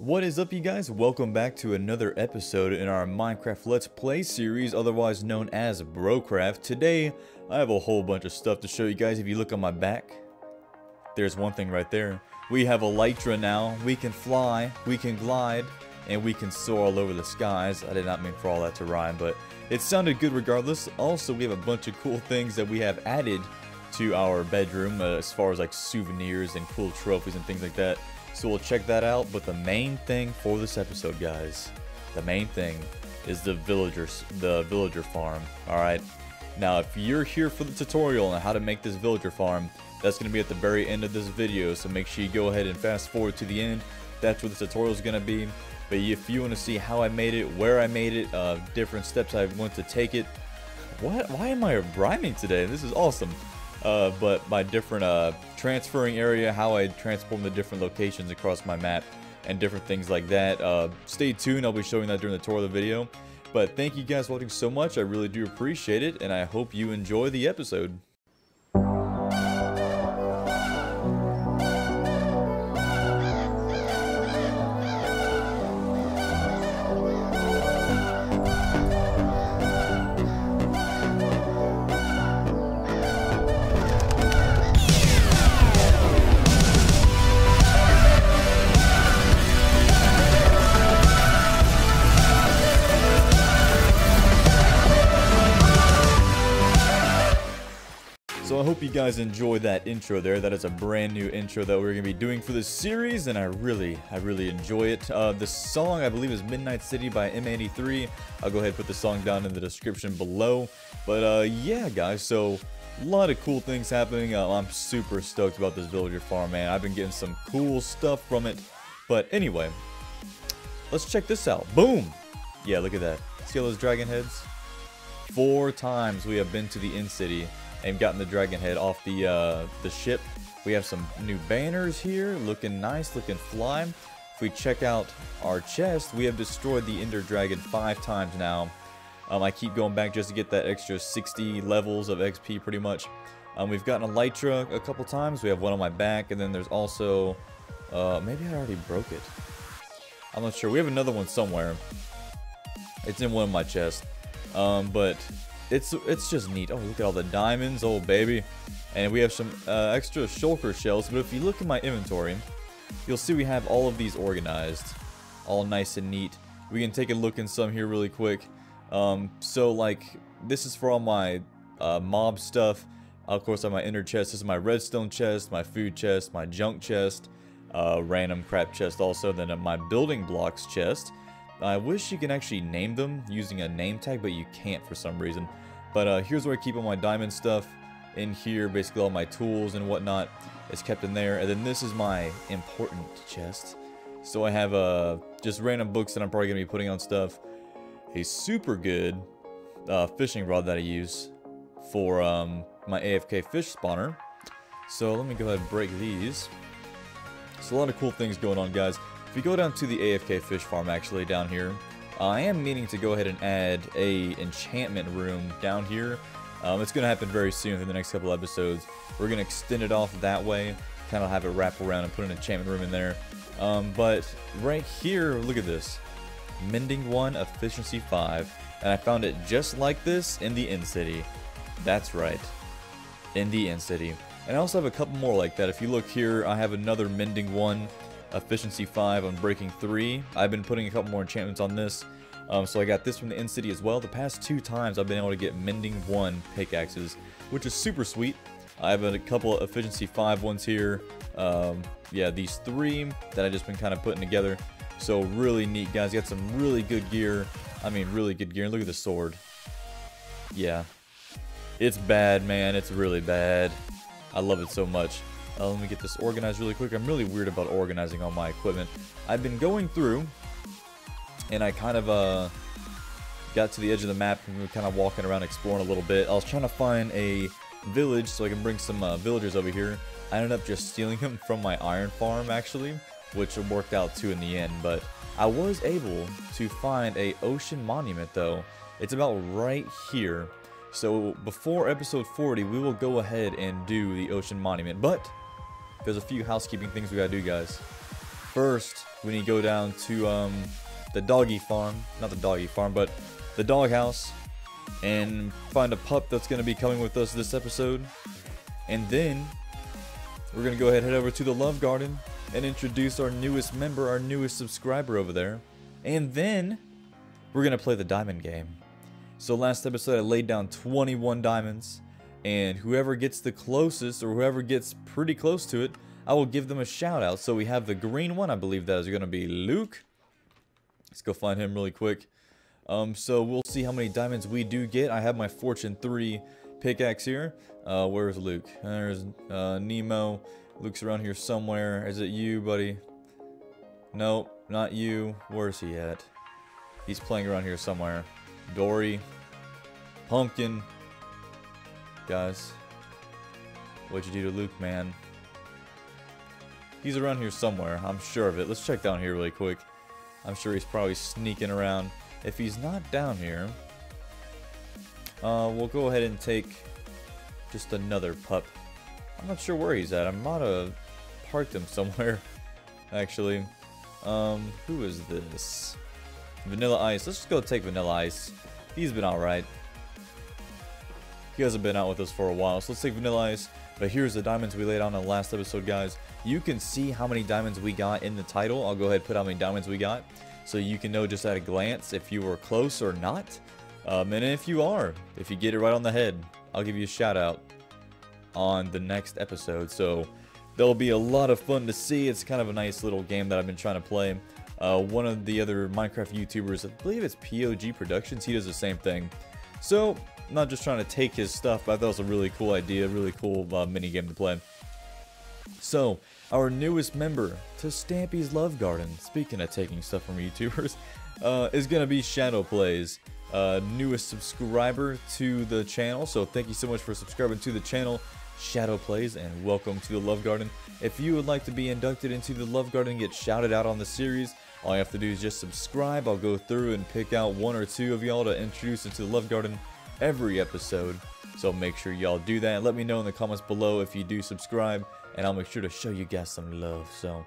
What is up, you guys? Welcome back to another episode in our Minecraft Let's Play series, otherwise known as Brocraft. Today, I have a whole bunch of stuff to show you guys. If you look on my back, there's one thing right there. We have Elytra now. We can fly, we can glide, and we can soar all over the skies. I did not mean for all that to rhyme, but it sounded good regardless. Also, we have a bunch of cool things that we have added to our bedroom as far as like souvenirs and cool trophies and things like that. So we'll check that out, but the main thing for this episode, guys, the main thing is the villager farm. Alright, now if you're here for the tutorial on how to make this villager farm, that's going to be at the very end of this video, so make sure you go ahead and fast forward to the end. That's where the tutorial is going to be. But if you want to see how I made it, where I made it, different steps I went to take it. Why am I rhyming today? This is awesome. But my different transferring area, how I transform the different locations across my map, and different things like that. Stay tuned, I'll be showing that during the tour of the video. But thank you guys for watching so much, I really do appreciate it, and I hope you enjoy the episode. So I hope you guys enjoy that intro there. That is a brand new intro that we're going to be doing for this series, and I really enjoy it. The song, I believe, is Midnight City by M83. I'll go ahead and put the song down in the description below. But yeah, guys, so a lot of cool things happening. I'm super stoked about this villager farm, man. I've been getting some cool stuff from it. But anyway, let's check this out. Boom! Yeah, look at that. See all those dragon heads? 4 times we have been to the End City and gotten the dragon head off the ship. We have some new banners here, looking nice, looking fly. If we check out our chest, we have destroyed the Ender Dragon 5 times now. I keep going back just to get that extra 60 levels of XP pretty much. We've gotten Elytra a couple times. We have one on my back, and then there's also, maybe I already broke it. I'm not sure. We have another one somewhere. It's in one of my chests. But it's just neat. Oh, look at all the diamonds, oh baby. And we have some extra shulker shells, but if you look at my inventory, you'll see we have all of these organized, all nice and neat. We can take a look in some here really quick. So like, this is for all my mob stuff. Of course, I have my inner chest. This is my redstone chest, my food chest, my junk chest, random crap chest also, then my building blocks chest. I wish you can actually name them using a name tag, but you can't for some reason. But here's where I keep all my diamond stuff. In here, basically all my tools and whatnot is kept in there. And then this is my important chest. So I have just random books that I'm probably going to be putting on stuff. A super good fishing rod that I use for my AFK fish spawner. So let me go ahead and break these. So a lot of cool things going on, guys. If we go down to the AFK fish farm, actually, down here, I am meaning to go ahead and add a enchantment room down here. It's going to happen very soon in the next couple episodes. We're going to extend it off that way, kind of have it wrap around and put an enchantment room in there. But right here, look at this. Mending 1, Efficiency 5. And I found it just like this in the End City. That's right. In the End City. And I also have a couple more like that. If you look here, I have another Mending 1. Efficiency 5 on Breaking 3. I've been putting a couple more enchantments on this. So I got this from the End City as well. The past 2 times I've been able to get Mending 1 pickaxes, which is super sweet. I have a couple of Efficiency 5 ones here. Yeah, these 3 that I've just been kind of putting together. So really neat, guys. Got some really good gear. I mean, really good gear. And look at the sword. Yeah. It's bad, man. It's really bad. I love it so much. Let me get this organized really quick. I'm really weird about organizing all my equipment. I've been going through, and I kind of got to the edge of the map, and we were kind of walking around exploring a little bit. I was trying to find a village so I can bring some villagers over here. I ended up just stealing them from my iron farm, actually, which worked out too in the end. But I was able to find a ocean monument, though. It's about right here. So before episode 40, we will go ahead and do the ocean monument. But there's a few housekeeping things we gotta do, guys. First, we need to go down to the doggy farm, not the doggy farm, but the doghouse, and find a pup that's going to be coming with us this episode. And then we're going to go ahead and head over to the Love Garden and introduce our newest member, our newest subscriber over there. And then we're going to play the diamond game. So last episode I laid down 21 diamonds, and whoever gets the closest, or whoever gets pretty close to it, I will give them a shout out. So we have the green one, I believe that is going to be Luke. Let's go find him really quick. So we'll see how many diamonds we do get. I have my Fortune 3 pickaxe here. Where's Luke? There's Nemo. Luke's around here somewhere. Is it you, buddy? No, not you. Where's he at? He's playing around here somewhere. Dory. Pumpkin. Guys, what'd you do to Luke, man? He's around here somewhere. I'm sure of it. Let's check down here really quick. I'm sure he's probably sneaking around. If he's not down here, we'll go ahead and take just another pup. I'm not sure where he's at. I might have parked him somewhere, actually. Who is this? Vanilla Ice. Let's just go take Vanilla Ice. He's been alright. He hasn't been out with us for a while, so let's take Vanilla Ice. But here's the diamonds we laid on in the last episode, guys. You can see how many diamonds we got in the title. I'll go ahead and put how many diamonds we got, so you can know just at a glance if you were close or not. And if you are, if you get it right on the head, I'll give you a shout out on the next episode. So there'll be a lot of fun to see. It's kind of a nice little game that I've been trying to play. One of the other Minecraft YouTubers, I believe it's POG Productions, he does the same thing. So I'm not just trying to take his stuff, but I thought it was a really cool idea, really cool mini game to play. So, our newest member to Stampy's Love Garden, speaking of taking stuff from YouTubers, is going to be Shadow Plays, newest subscriber to the channel. So thank you so much for subscribing to the channel, Shadow Plays, and welcome to the Love Garden. If you would like to be inducted into the Love Garden and get shouted out on the series, all you have to do is just subscribe. I'll go through and pick out one or two of y'all to introduce into the Love Garden every episode. So make sure y'all do that, and let me know in the comments below if you do subscribe, and I'll make sure to show you guys some love. So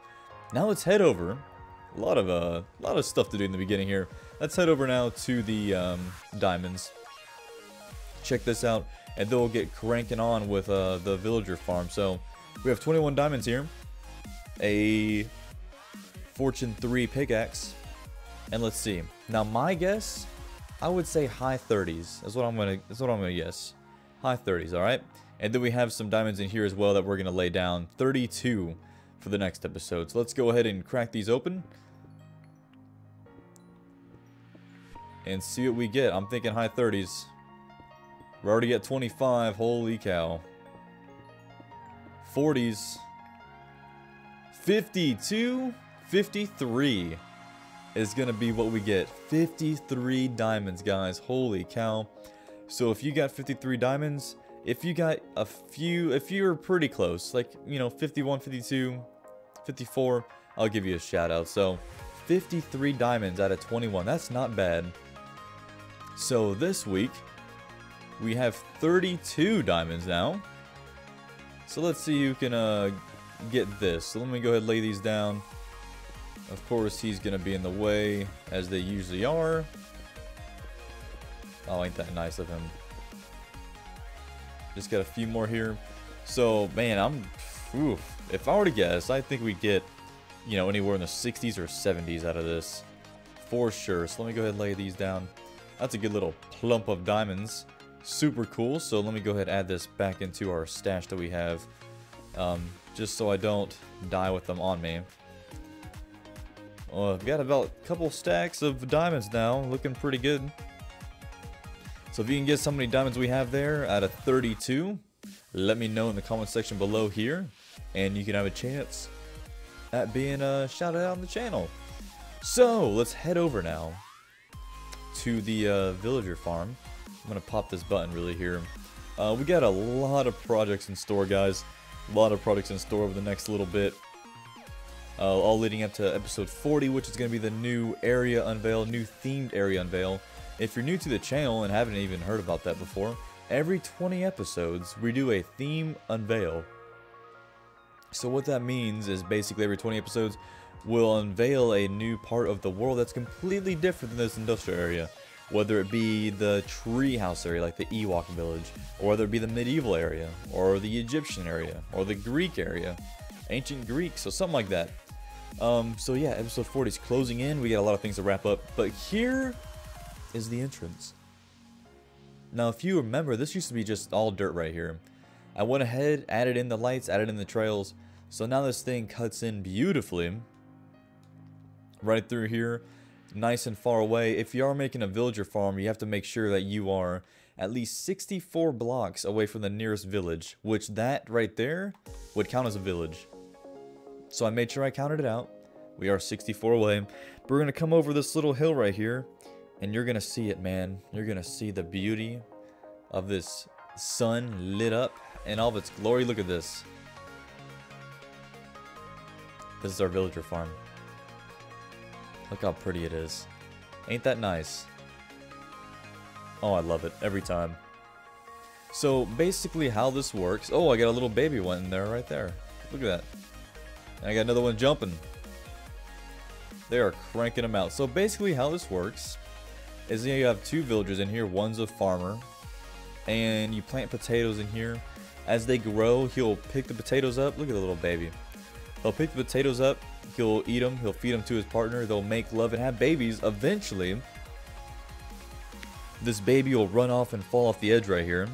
now let's head over. A lot of stuff to do in the beginning here. Let's head over now to the diamonds. Check this out, and then we'll get cranking on with the villager farm. So we have 21 diamonds here, a Fortune 3 pickaxe, and let's see. Now my guess, I would say high 30s. That's what I'm gonna guess. High 30s, all right. And then we have some diamonds in here as well that we're gonna lay down. 32 for the next episode. So let's go ahead and crack these open and see what we get. I'm thinking high 30s. We're already at 25. Holy cow. 40s. 52. 53 is gonna be what we get. 53 diamonds, guys. Holy cow. So if you got 53 diamonds, if you got a few, if you're pretty close, like, you know, 51, 52, 54, I'll give you a shout out. So 53 diamonds out of 21, that's not bad. So this week we have 32 diamonds now. So let's see who can get this. So let me go ahead and lay these down. Of course, he's gonna be in the way, as they usually are. Oh, ain't that nice of him. Just got a few more here. So, man, if I were to guess, I think we'd get, you know, anywhere in the 60s or 70s out of this. For sure. So let me go ahead and lay these down. That's a good little plump of diamonds. Super cool. So let me go ahead and add this back into our stash that we have. Just so I don't die with them on me. I've got about a couple stacks of diamonds now, looking pretty good. So if you can guess how many diamonds we have there out of 32, let me know in the comment section below here, and you can have a chance at being shouted out on the channel. So let's head over now to the villager farm. I'm gonna pop this button really here. We got a lot of projects in store, guys. A lot of projects in store over the next little bit. All leading up to episode 40, which is going to be the new area unveil, new themed area unveil. If you're new to the channel and haven't even heard about that before, every 20 episodes we do a theme unveil. So what that means is basically every 20 episodes will unveil a new part of the world that's completely different than this industrial area. Whether it be the treehouse area, like the Ewok village, or whether it be the medieval area, or the Egyptian area, or the Greek area, ancient Greek, so something like that. So yeah, episode 40 is closing in. We got a lot of things to wrap up, but here is the entrance. Now, if you remember, this used to be just all dirt right here. I went ahead, added in the lights, added in the trails, so now this thing cuts in beautifully right through here. Nice and far away. If you are making a villager farm, you have to make sure that you are at least 64 blocks away from the nearest village, which that right there would count as a village. So I made sure I counted it out. We are 64 away. But we're going to come over this little hill right here, and you're going to see it, man. You're going to see the beauty of this sun lit up in all of its glory. Look at this. This is our villager farm. Look how pretty it is. Ain't that nice? Oh, I love it every time. So basically how this works. Oh, I got a little baby one in there right there. Look at that. And I got another one jumping. They are cranking them out. So basically how this works is you have two villagers in here. One's a farmer. And you plant potatoes in here. As they grow, he'll pick the potatoes up. Look at the little baby. He'll pick the potatoes up. He'll eat them. He'll feed them to his partner. They'll make love and have babies. Eventually, this baby will run off and fall off the edge right here.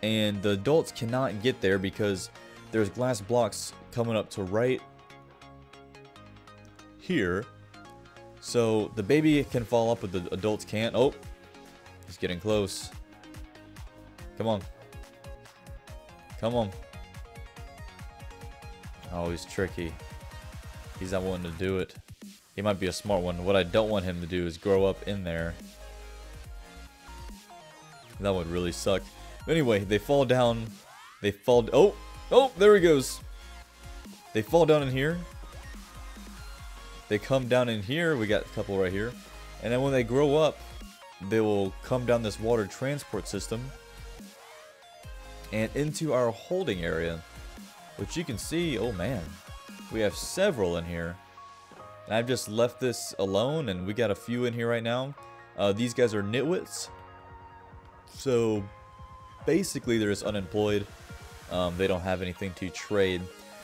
And the adults cannot get there because there's glass blocks coming up to right here. So the baby can fall up, but the adults can't. Oh, he's getting close. Come on. Come on. Oh, he's tricky. He's not wanting to do it. He might be a smart one. What I don't want him to do is grow up in there. That would really suck. But anyway, they fall down. They fall... Oh! Oh, there he goes. They fall down in here. They come down in here. We got a couple right here. And then when they grow up, they will come down this water transport system and into our holding area, which you can see. Oh man, we have several in here. And I've just left this alone, and we got a few in here right now. These guys are nitwits, so basically they're just unemployed. They don't have anything to trade.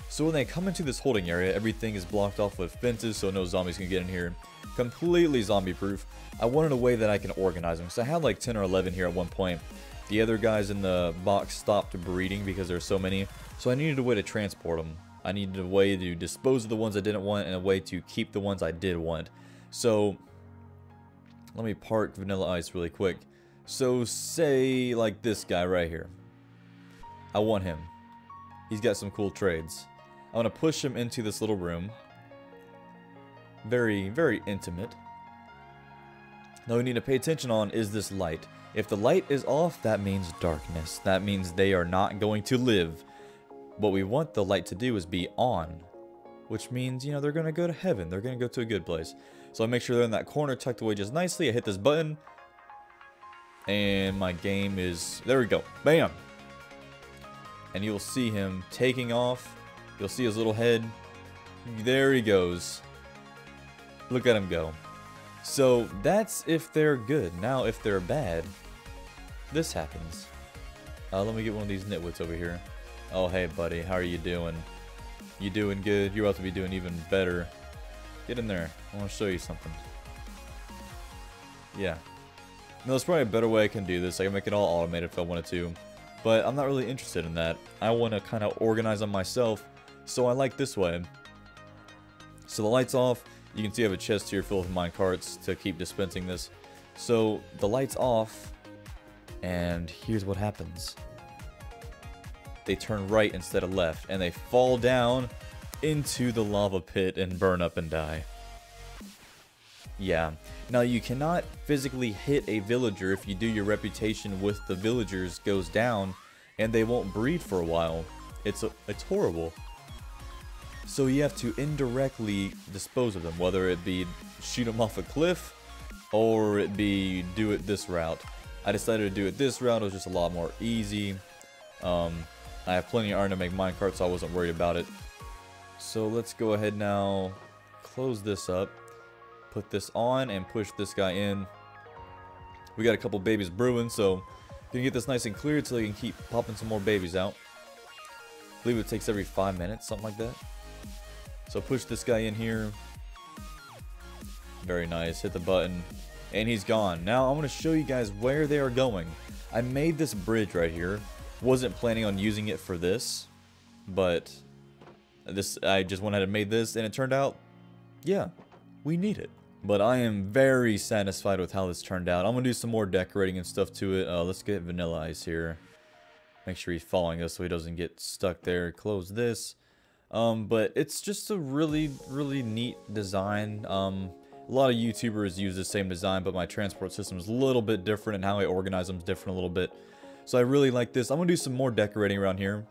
So when they come into this holding area, everything is blocked off with fences, so no zombies can get in here. Completely zombie proof. I wanted a way that I can organize them, so I had like 10 or 11 here at one point. The other guys in the box stopped breeding because there's so many, so I needed a way to transport them. I needed a way to dispose of the ones I didn't want and a way to keep the ones I did want. So let me park Vanilla Ice really quick. So say like this guy right here. I want him. He's got some cool trades. I want to push him into this little room. Very, very intimate. Now we need to pay attention on is this light. If the light is off, that means darkness. That means they are not going to live. What we want the light to do is be on, which means, you know, they're going to go to heaven. They're going to go to a good place. So I make sure they're in that corner tucked away just nicely. I hit this button, and my game is, there we go, bam. And you'll see him taking off. You'll see his little head. There he goes. Look at him go. So that's if they're good. Now if they're bad, this happens. Let me get one of these nitwits over here. Oh hey buddy, how are you doing? You doing good? You're about to be doing even better. Get in there. I want to show you something. Yeah. No, there's probably a better way I can do this. I can make it all automated if I wanted to. But I'm not really interested in that. I want to kind of organize them myself. So I like this way. So the light's off. You can see I have a chest here filled with mine carts to keep dispensing this. So the light's off. And here's what happens. They turn right instead of left. And they fall down into the lava pit and burn up and die. Yeah. Now you cannot physically hit a villager if you do. Your reputation with the villagers goes down and they won't breed for a while. It's horrible. So you have to indirectly dispose of them, whether it be shoot them off a cliff or it be do it this route. I decided to do it this route. It was just a lot more easy. I have plenty of iron to make minecart, so I wasn't worried about it. So let's go ahead now, close this up, put this on, and push this guy in. We got a couple babies brewing, so gonna get this nice and cleared so they can keep popping some more babies out. I believe it takes every 5 minutes, something like that. So push this guy in here. Very nice. Hit the button, and he's gone. Now I'm gonna show you guys where they are going. I made this bridge right here. Wasn't planning on using it for this, but I just went ahead and made this, and it turned out, yeah, we need it. But I am very satisfied with how this turned out. I'm going to do some more decorating and stuff to it. Let's get Vanilla Ice here. Make sure he's following us so he doesn't get stuck there. Close this. But it's just a really, really neat design. A lot of YouTubers use the same design, but my transport system is a little bit different, and how I organize them is different a little bit. So I really like this. I'm going to do some more decorating around here.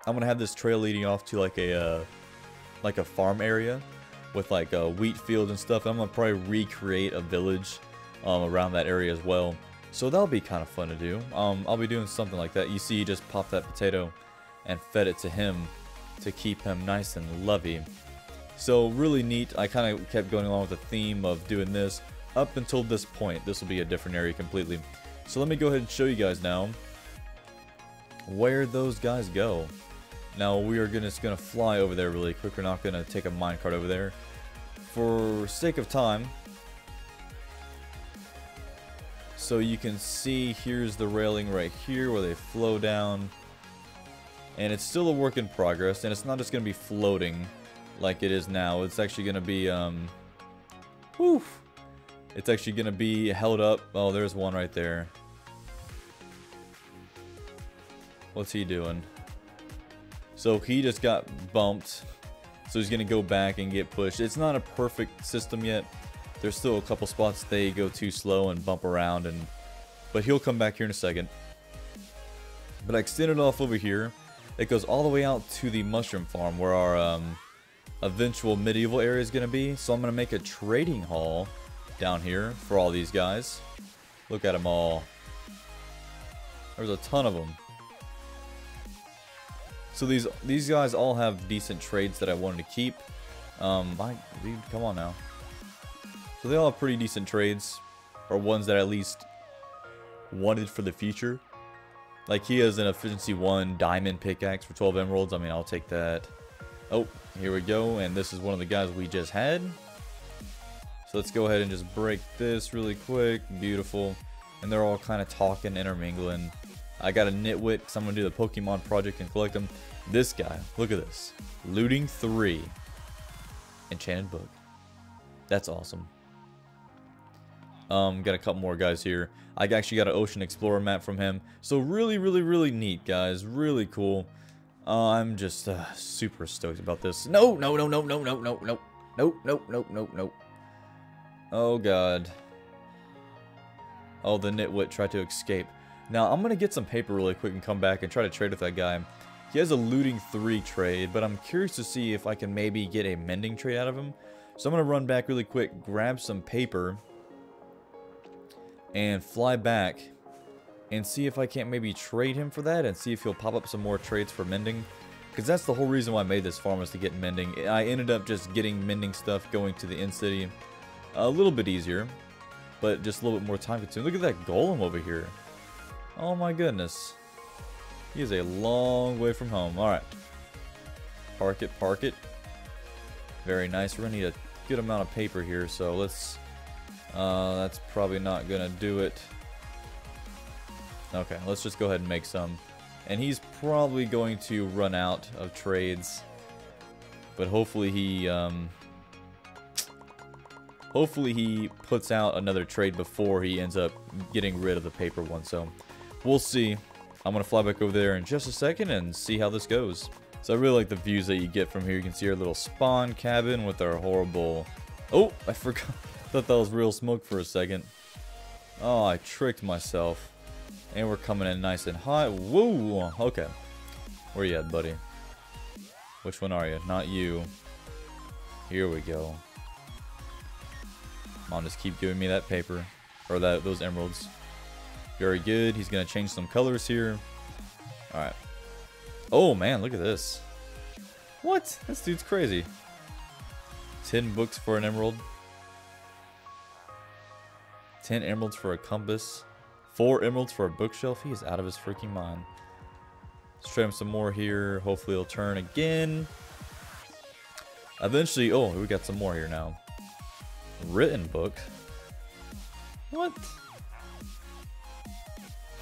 I'm going to have this trail leading off to like a farm area with like wheat fields and stuff. I'm going to probably recreate a village around that area as well. So that'll be kind of fun to do. I'll be doing something like that. You see, he just popped that potato and fed it to him to keep him nice and lovey. So really neat. I kind of kept going along with the theme of doing this up until this point. This will be a different area completely. So let me go ahead and show you guys now where those guys go. Now we are just gonna fly over there really quick. We're not gonna take a minecart over there for sake of time. So you can see here's the railing right here where they flow down, and it's still a work in progress, and it's not just gonna be floating like it is now. It's actually gonna be it's actually gonna be held up. Oh, there's one right there. What's he doing? So he just got bumped, so he's gonna go back and get pushed. It's not a perfect system yet. There's still a couple spots they go too slow and bump around, but he'll come back here in a second. But I extended off over here. It goes all the way out to the mushroom farm where our eventual medieval area is gonna be. So I'm gonna make a trading hall down here for all these guys. Look at them all. There's a ton of them. So these guys all have decent trades that I wanted to keep. Dude, come on now. So they all have pretty decent trades, or ones that I at least wanted for the future. Like he has an efficiency 1 diamond pickaxe for 12 emeralds. I mean, I'll take that. Oh, here we go, and this is one of the guys we just had. So let's go ahead and just break this really quick. Beautiful. And they're all kind of talking, intermingling. I got a nitwit because I'm going to do the Pokemon project and collect them. This guy, look at this. Looting 3. Enchanted book. That's awesome. Got a couple more guys here. I actually got an Ocean Explorer map from him. So really, really, really neat, guys. Really cool. I'm just super stoked about this. No, no, no, no, no, no, no, no. Nope, nope, nope, nope, nope. Oh, God. Oh, the nitwit tried to escape. Now, I'm going to get some paper really quick and come back and try to trade with that guy. He has a looting 3 trade, but I'm curious to see if I can maybe get a mending trade out of him. So I'm going to run back really quick, grab some paper, and fly back and see if I can't maybe trade him for that and see if he'll pop up some more trades for mending. Because that's the whole reason why I made this farm, was to get mending. I ended up just getting mending stuff going to the end city a little bit easier, but just a little bit more time consuming. Look at that golem over here. Oh my goodness. He is a long way from home. Alright. Park it, park it. Very nice. We're going to need a good amount of paper here, so let's... that's probably not going to do it. Okay, let's just go ahead and make some. And he's probably going to run out of trades. But hopefully he puts out another trade before he ends up getting rid of the paper one. So we'll see. I'm going to fly back over there in just a second and see how this goes. So I really like the views that you get from here. You can see our little spawn cabin with our horrible... Oh, I forgot. I thought that was real smoke for a second. Oh, I tricked myself. And we're coming in nice and hot. Whoa. Okay. Where you at, buddy? Which one are you? Not you. Here we go. Come on, just keep giving me that paper. Or those emeralds. Very good. He's going to change some colors here. Alright. Oh, man, look at this. What? This dude's crazy. 10 books for an emerald. 10 emeralds for a compass. 4 emeralds for a bookshelf. He is out of his freaking mind. Let's try him some more here. Hopefully he'll turn again. Eventually, oh, we got some more here now. Written book. What?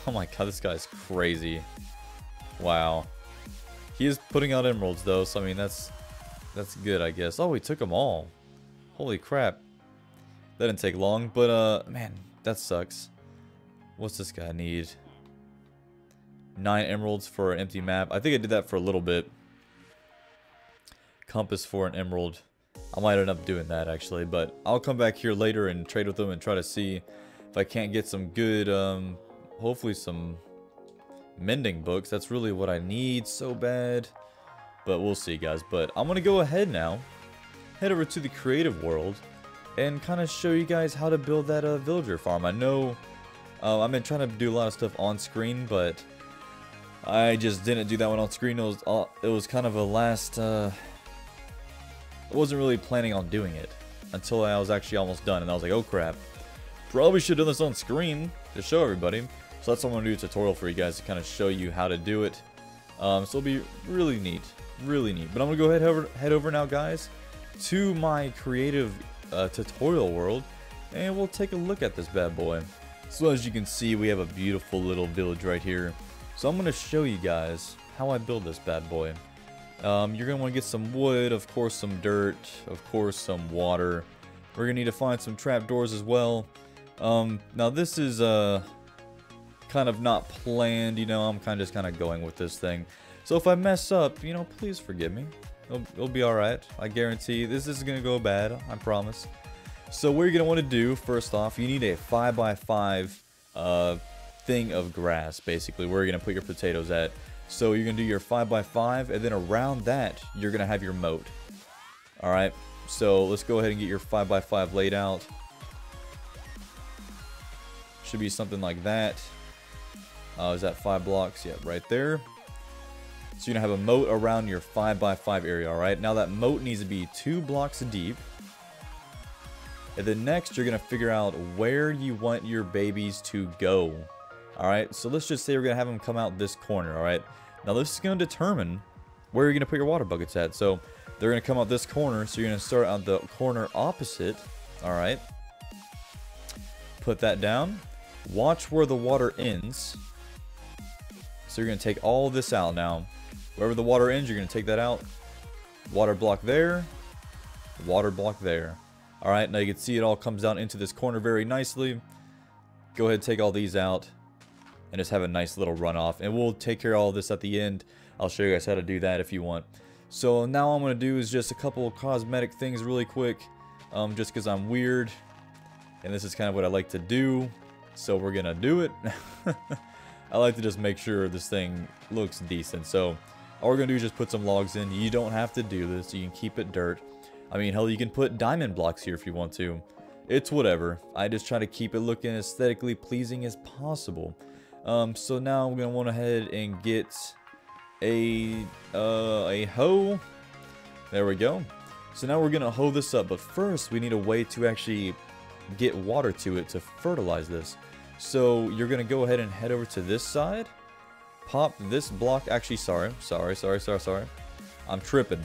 Oh my god, this guy's crazy. Wow. He is putting out emeralds though, so I mean that's good, I guess. Oh, he took them all. Holy crap. That didn't take long, but man, that sucks. What's this guy need? 9 emeralds for an empty map. I think I did that for a little bit. Compass for an emerald. I might end up doing that actually, but I'll come back here later and trade with them and try to see if I can't get some good, hopefully some mending books. That's really what I need so bad, but we'll see, guys. But I'm gonna go ahead now, head over to the creative world and kind of show you guys how to build that villager farm. I know I've been trying to do a lot of stuff on screen, but I just didn't do that one on screen. It was kind of a last I wasn't really planning on doing it until I was actually almost done, and I was like, oh crap, probably should have done this on screen to show everybody. So that's what I'm going to do, a tutorial for you guys to kind of show you how to do it. So it'll be really neat, really neat. But I'm going to go head over now, guys, to my creative tutorial world, and we'll take a look at this bad boy. So as you can see, we have a beautiful little village right here. So I'm going to show you guys how I build this bad boy. You're going to want to get some wood, of course some dirt, of course some water. We're going to need to find some trapdoors as well. Now this is kind of not planned, you know, I'm kind of going with this thing. So if I mess up, you know, please forgive me. It'll be alright. I guarantee this is going to go bad, I promise. So what you're going to want to do, first off, you need a 5x5 thing of grass, basically, where you're going to put your potatoes at. So you're going to do your 5x5, and then around that, you're going to have your moat. Alright, so let's go ahead and get your 5x5 laid out. Should be something like that. Is that 5 blocks? Yeah, right there. So you're going to have a moat around your 5x5 area, alright? Now that moat needs to be 2 blocks deep. And then next, you're going to figure out where you want your babies to go. Alright, so let's just say we're going to have them come out this corner, alright? Now this is going to determine where you're going to put your water buckets at. So they're going to come out this corner, so you're going to start on the corner opposite, alright? Put that down. Watch where the water ends. So you're going to take all this out now. Wherever the water ends, you're going to take that out. Water block there. Water block there. Alright, now you can see it all comes down into this corner very nicely. Go ahead and take all these out. And just have a nice little runoff. And we'll take care of all this at the end. I'll show you guys how to do that if you want. So now all I'm going to do is just a couple of cosmetic things really quick. Just because I'm weird. And this is kind of what I like to do. So we're going to do it. I like to just make sure this thing looks decent. So all we're going to do is just put some logs in. You don't have to do this. You can keep it dirt. I mean, hell, you can put diamond blocks here if you want to. It's whatever. I just try to keep it looking aesthetically pleasing as possible. So now I'm going to want to head and get a hoe. There we go. So now we're going to hoe this up. But first, we need a way to actually get water to it to fertilize this. So you're going to go ahead and head over to this side. Pop this block. Actually, sorry. I'm tripping.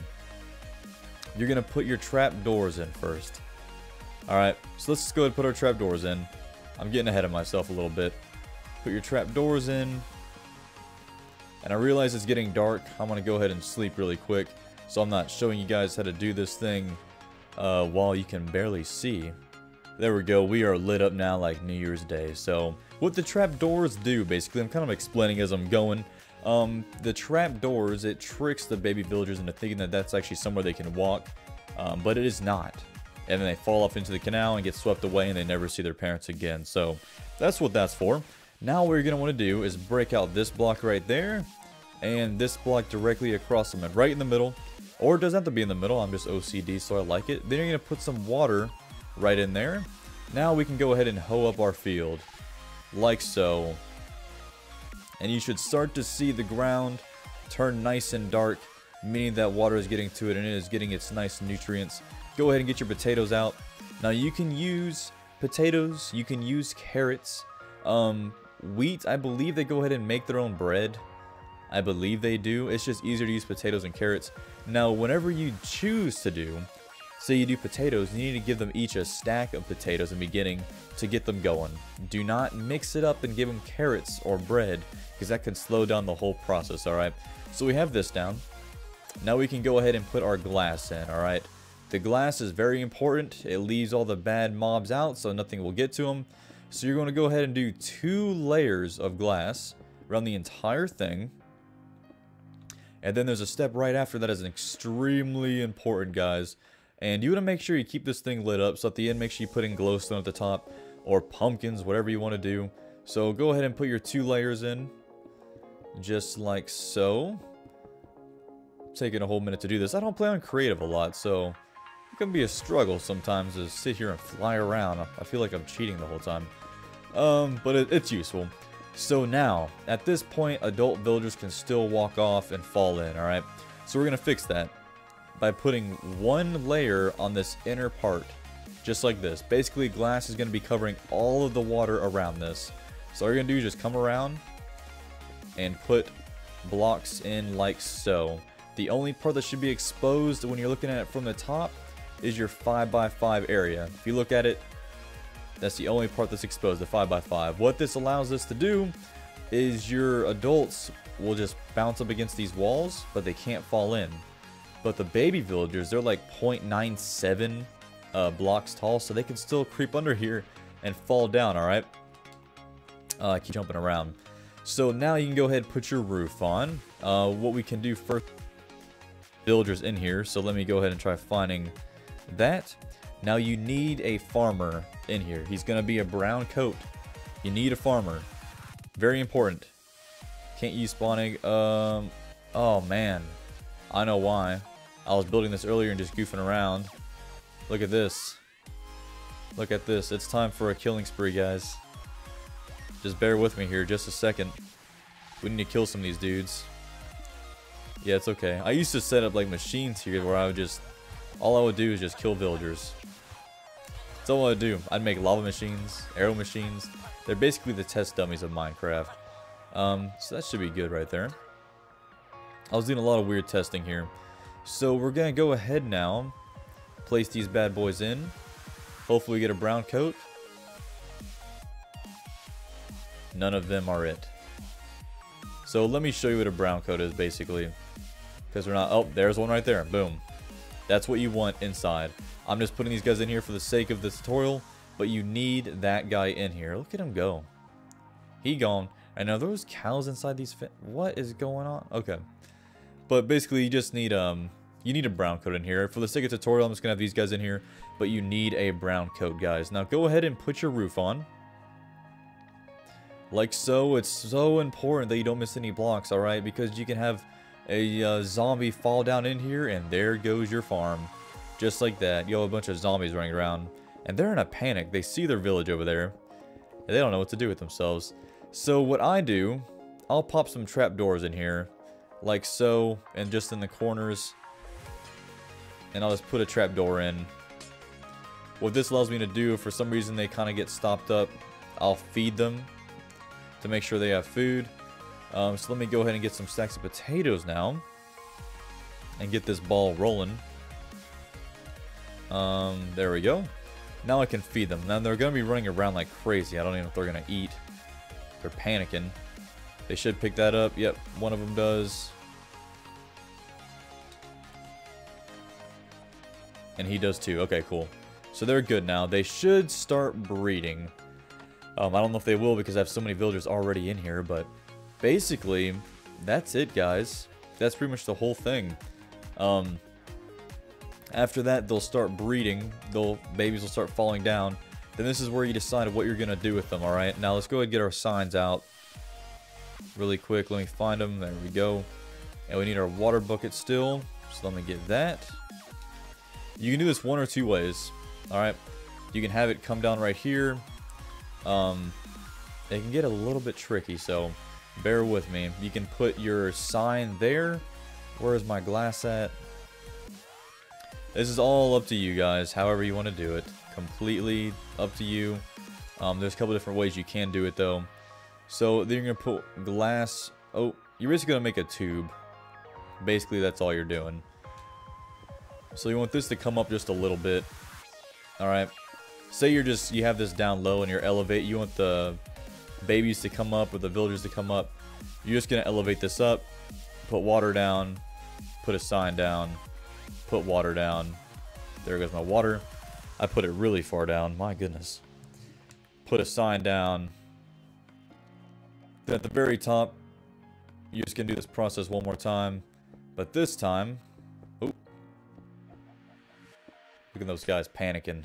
You're going to put your trap doors in first. Alright, so let's just go ahead and put our trap doors in. I'm getting ahead of myself a little bit. Put your trap doors in. And I realize it's getting dark. I'm going to go ahead and sleep really quick. So I'm not showing you guys how to do this thing while you can barely see. There we go. We are lit up now like New Year's Day. So what the trap doors do, basically, I'm kind of explaining as I'm going. The trap doors, it tricks the baby villagers into thinking that that's actually somewhere they can walk. But it is not. And then they fall off into the canal and get swept away and they never see their parents again. So that's what that's for. Now what you're going to want to do is break out this block right there. And this block directly across them and right in the middle. Or it doesn't have to be in the middle. I'm just OCD, so I like it. Then you're going to put some water right in there. Now we can go ahead and hoe up our field. Like so. And you should start to see the ground turn nice and dark. meaning that water is getting to it and it is getting its nice nutrients. Go ahead and get your potatoes out. Now you can use potatoes, you can use carrots, wheat. I believe they go ahead and make their own bread. I believe they do. It's just easier to use potatoes and carrots. Now whenever you choose to do, say you do potatoes, you need to give them each a stack of potatoes in the beginning to get them going. Do not mix it up and give them carrots or bread, because that can slow down the whole process. Alright, so we have this down. Now we can go ahead and put our glass in. Alright, the glass is very important. It leaves all the bad mobs out so nothing will get to them. So you're going to go ahead and do 2 layers of glass around the entire thing. And then there's a step right after that is extremely important, guys. And you want to make sure you keep this thing lit up. So at the end, make sure you put in glowstone at the top. Or pumpkins, whatever you want to do. So go ahead and put your 2 layers in. Just like so. Taking a whole minute to do this. I don't play on creative a lot, so it can be a struggle sometimes to sit here and fly around. I feel like I'm cheating the whole time. But it's useful. So now, at this point, adult villagers can still walk off and fall in, alright? So we're going to fix that by putting 1 layer on this inner part, just like this. Basically, glass is going to be covering all of the water around this. So all you're going to do is just come around and put blocks in like so. The only part that should be exposed when you're looking at it from the top is your 5x5 area. If you look at it, that's the only part that's exposed, the 5x5. What this allows us to do is your adults will just bounce up against these walls, but they can't fall in. But the baby villagers, they're like 0.97 blocks tall, so they can still creep under here and fall down, alright? Keep jumping around. So now you can go ahead and put your roof on. What we can do first, villagers in here, so let me go ahead and try finding that. Now you need a farmer in here. He's gonna be a brown coat. You need a farmer. Very important. Can't use spawning. Oh man, I know why. I was building this earlier and just goofing around. Look at this. Look at this. It's time for a killing spree, guys. Just bear with me here just a second. We need to kill some of these dudes. Yeah, it's okay. I used to set up like machines here where I would just, all I would do is just kill villagers. That's all I would do. I'd make lava machines, arrow machines. They're basically the test dummies of Minecraft. So that should be good right there. I was doing a lot of weird testing here. So we're gonna go ahead now, place these bad boys in. Hopefully we get a brown coat. None of them are it. So let me show you what a brown coat is basically. Because we're not, oh, there's one right there, boom. That's what you want inside. I'm just putting these guys in here for the sake of the tutorial, but you need that guy in here. Look at him go. He gone. And now those cows inside these, what is going on? Okay. But basically you just need, you need a brown coat in here. For the sake of tutorial, I'm just gonna have these guys in here, but you need a brown coat, guys. Now go ahead and put your roof on. Like so. It's so important that you don't miss any blocks, alright? Because you can have a zombie fall down in here, and there goes your farm. Just like that. You have a bunch of zombies running around, and they're in a panic. They see their village over there, and they don't know what to do with themselves. So what I do, I'll pop some trapdoors in here, like so, and just in the corners. And I'll just put a trapdoor in. What this allows me to do, if for some reason they kind of get stopped up, I'll feed them to make sure they have food. So let me go ahead and get some stacks of potatoes now and get this ball rolling. There we go. Now I can feed them. Now they're going to be running around like crazy. I don't even know if they're going to eat. They're panicking. They should pick that up. Yep, one of them does. And he does too. Okay, cool. So they're good now. They should start breeding. I don't know if they will because I have so many villagers already in here, but basically, that's it, guys. That's pretty much the whole thing. After that, they'll start breeding. Babies will start falling down. Then this is where you decide what you're going to do with them, alright? Now, let's go ahead and get our signs out really quick. Let me find them. There we go. And we need our water bucket still. So let me get that. You can do this one or two ways, alright? You can have it come down right here. It can get a little bit tricky, so bear with me. You can put your sign there, Where's my glass at? This is all up to you guys, however you want to do it. Completely up to you. There's a couple different ways you can do it though. So then you're going to put glass. Oh, you're basically going to make a tube. Basically, that's all you're doing. So you want this to come up just a little bit. Alright. Say you have this down low and you want the babies to come up or the villagers to come up. You're just going to elevate this up. Put water down. Put a sign down. Put water down. There goes my water. I put it really far down. My goodness. Put a sign down. Then at the very top, you're just going to do this process one more time. But this time... Oh. Look at those guys panicking.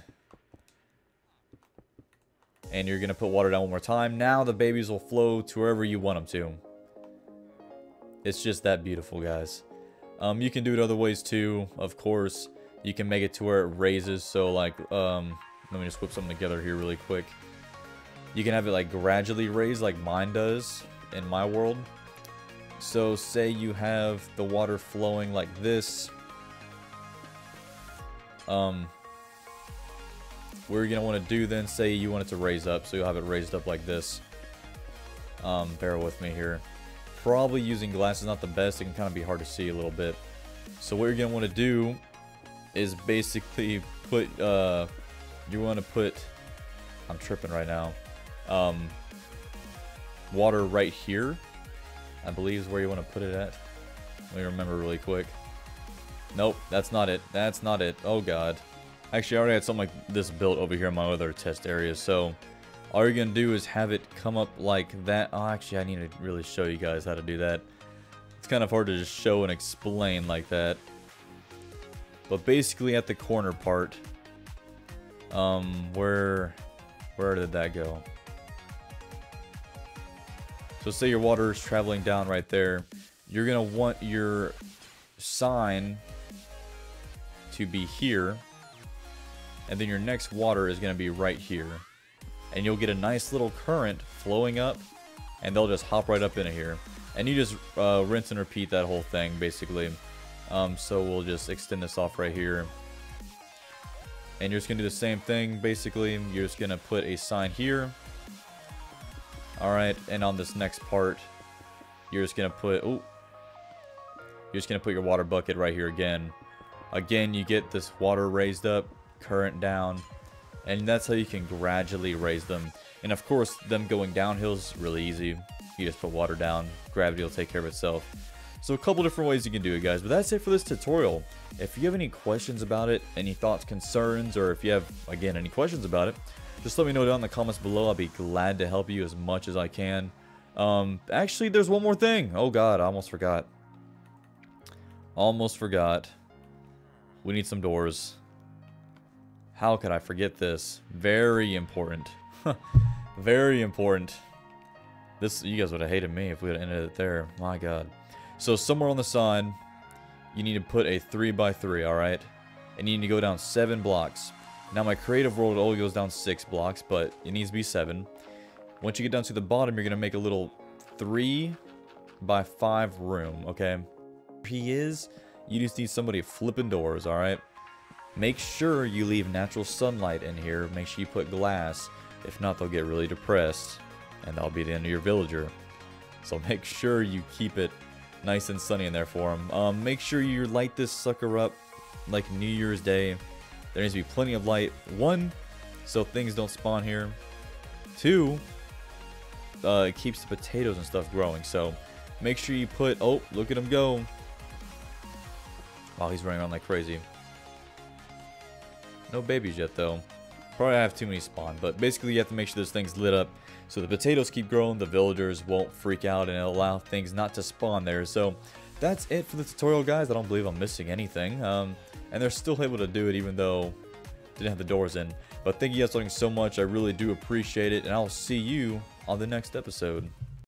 And you're going to put water down one more time. Now the babies will flow to wherever you want them to. It's just that beautiful, guys. You can do it other ways too, of course. You can make it to where it raises. So like, let me just whip something together here really quick. You can have it like gradually raise like mine does in my world. So say you have the water flowing like this. What you're going to want to do then, say you want it to raise up. So you'll have it raised up like this. Bear with me here. Probably using glass is not the best. It can kind of be hard to see a little bit. So what you're going to want to do is basically put, you want to put, I'm tripping right now, water right here, I believe is where you want to put it at. Let me remember really quick. Nope, that's not it. That's not it. Oh god. Actually, I already had something like this built over here in my other test area, so all you're going to do is have it come up like that. Oh, actually, I need to really show you guys how to do that. It's kind of hard to just show and explain like that. But basically at the corner part, where did that go? So say your water is traveling down right there. You're going to want your sign to be here. And then your next water is going to be right here. And you'll get a nice little current flowing up. And they'll just hop right up into here. And you just rinse and repeat that whole thing, basically. So we'll just extend this off right here. And you're just going to do the same thing, basically. You're just going to put a sign here. Alright, and on this next part, you're just going to put... Oh, you're just going to put your water bucket right here again. Again, you get this water raised up, current down. And that's how you can gradually raise them. And of course, them going downhill is really easy. You just put water down. Gravity will take care of itself. So a couple different ways you can do it, guys. But that's it for this tutorial. If you have any questions about it, any thoughts, concerns, or if you have, again, any questions about it, just let me know down in the comments below. I'll be glad to help you as much as I can. Actually, there's one more thing. Oh, God, I almost forgot. Almost forgot. We need some doors. How could I forget this? Very important. Very important. This, you guys would have hated me if we had ended it there. My God. So somewhere on the side, you need to put a 3x3, alright? And you need to go down 7 blocks. Now my creative world only goes down 6 blocks, but it needs to be 7. Once you get down to the bottom, you're going to make a little 3x5 room, okay? He is, you just need somebody flipping doors, alright? Make sure you leave natural sunlight in here. Make sure you put glass. If not, they'll get really depressed. And that'll be the end of your villager. So make sure you keep it nice and sunny in there for them. Make sure you light this sucker up like New Year's Day. There needs to be plenty of light. 1, so things don't spawn here. 2, it keeps the potatoes and stuff growing. So make sure you put... Oh, look at him go. Wow, he's running around like crazy. No babies yet, though. Probably have too many spawn. But basically, you have to make sure this thing's lit up. So the potatoes keep growing, the villagers won't freak out, and it'll allow things not to spawn there. So that's it for the tutorial, guys. I don't believe I'm missing anything. And they're still able to do it even though didn't have the doors in. But thank you guys so much. I really do appreciate it. And I'll see you on the next episode.